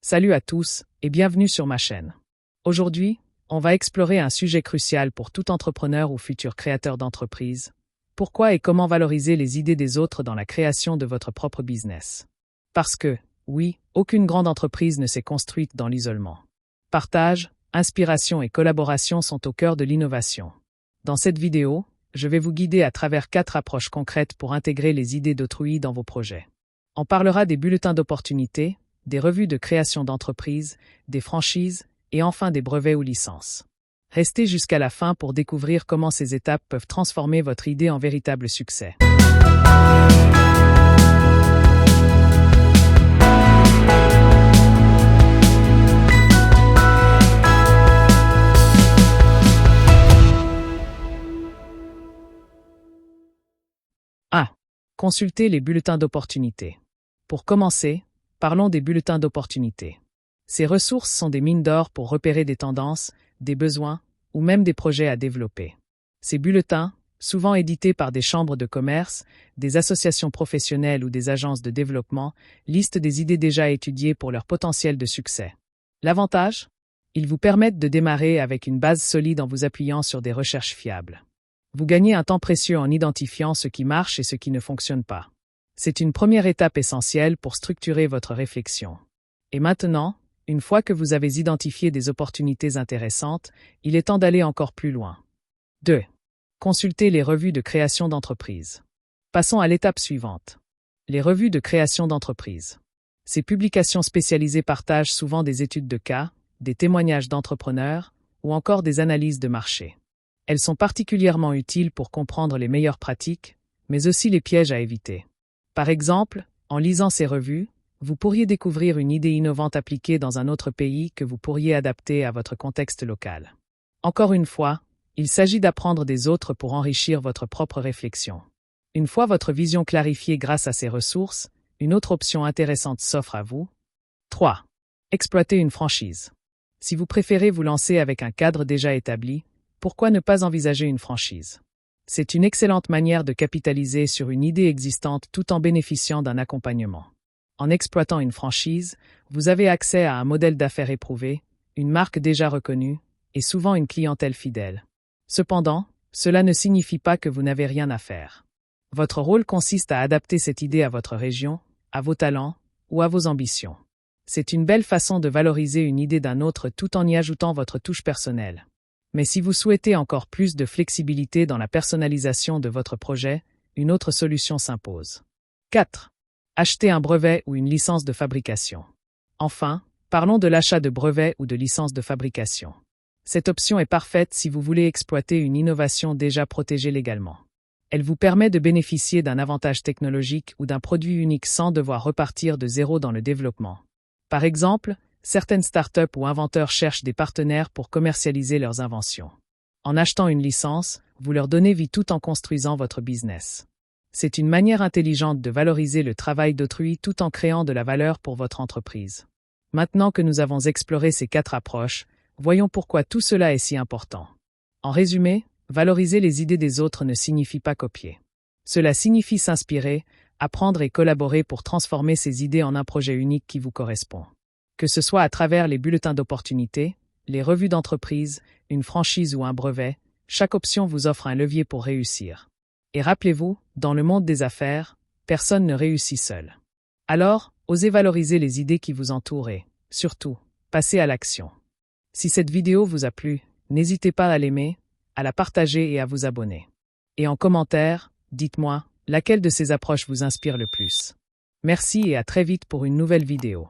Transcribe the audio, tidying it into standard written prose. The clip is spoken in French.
Salut à tous et bienvenue sur ma chaîne. Aujourd'hui, on va explorer un sujet crucial pour tout entrepreneur ou futur créateur d'entreprise. Pourquoi et comment valoriser les idées des autres dans la création de votre propre business? Parce que, oui, aucune grande entreprise ne s'est construite dans l'isolement. Partage, inspiration et collaboration sont au cœur de l'innovation. Dans cette vidéo, je vais vous guider à travers 4 approches concrètes pour intégrer les idées d'autrui dans vos projets. On parlera des bulletins d'opportunités, des revues de création d'entreprise, des franchises et enfin des brevets ou licences. Restez jusqu'à la fin pour découvrir comment ces étapes peuvent transformer votre idée en véritable succès. Consultez les bulletins d'opportunités. Pour commencer, parlons des bulletins d'opportunités. Ces ressources sont des mines d'or pour repérer des tendances, des besoins ou même des projets à développer. Ces bulletins, souvent édités par des chambres de commerce, des associations professionnelles ou des agences de développement, listent des idées déjà étudiées pour leur potentiel de succès. L'avantage? Ils vous permettent de démarrer avec une base solide en vous appuyant sur des recherches fiables. Vous gagnez un temps précieux en identifiant ce qui marche et ce qui ne fonctionne pas. C'est une première étape essentielle pour structurer votre réflexion. Et maintenant, une fois que vous avez identifié des opportunités intéressantes, il est temps d'aller encore plus loin. 2. Consultez les revues de création d'entreprise. Passons à l'étape suivante. Les revues de création d'entreprise. Ces publications spécialisées partagent souvent des études de cas, des témoignages d'entrepreneurs ou encore des analyses de marché. Elles sont particulièrement utiles pour comprendre les meilleures pratiques, mais aussi les pièges à éviter. Par exemple, en lisant ces revues, vous pourriez découvrir une idée innovante appliquée dans un autre pays que vous pourriez adapter à votre contexte local. Encore une fois, il s'agit d'apprendre des autres pour enrichir votre propre réflexion. Une fois votre vision clarifiée grâce à ces ressources, une autre option intéressante s'offre à vous. 3. Exploiter une franchise. Si vous préférez vous lancer avec un cadre déjà établi, pourquoi ne pas envisager une franchise? C'est une excellente manière de capitaliser sur une idée existante tout en bénéficiant d'un accompagnement. En exploitant une franchise, vous avez accès à un modèle d'affaires éprouvé, une marque déjà reconnue, et souvent une clientèle fidèle. Cependant, cela ne signifie pas que vous n'avez rien à faire. Votre rôle consiste à adapter cette idée à votre région, à vos talents ou à vos ambitions. C'est une belle façon de valoriser une idée d'un autre tout en y ajoutant votre touche personnelle. Mais si vous souhaitez encore plus de flexibilité dans la personnalisation de votre projet, une autre solution s'impose. 4. Acheter un brevet ou une licence de fabrication. Enfin, parlons de l'achat de brevets ou de licences de fabrication. Cette option est parfaite si vous voulez exploiter une innovation déjà protégée légalement. Elle vous permet de bénéficier d'un avantage technologique ou d'un produit unique sans devoir repartir de zéro dans le développement. Par exemple, certaines startups ou inventeurs cherchent des partenaires pour commercialiser leurs inventions. En achetant une licence, vous leur donnez vie tout en construisant votre business. C'est une manière intelligente de valoriser le travail d'autrui tout en créant de la valeur pour votre entreprise. Maintenant que nous avons exploré ces 4 approches, voyons pourquoi tout cela est si important. En résumé, valoriser les idées des autres ne signifie pas copier. Cela signifie s'inspirer, apprendre et collaborer pour transformer ces idées en un projet unique qui vous correspond. Que ce soit à travers les bulletins d'opportunités, les revues d'entreprise, une franchise ou un brevet, chaque option vous offre un levier pour réussir. Et rappelez-vous, dans le monde des affaires, personne ne réussit seul. Alors, osez valoriser les idées qui vous entourent et, surtout, passez à l'action. Si cette vidéo vous a plu, n'hésitez pas à l'aimer, à la partager et à vous abonner. Et en commentaire, dites-moi, laquelle de ces approches vous inspire le plus. Merci et à très vite pour une nouvelle vidéo.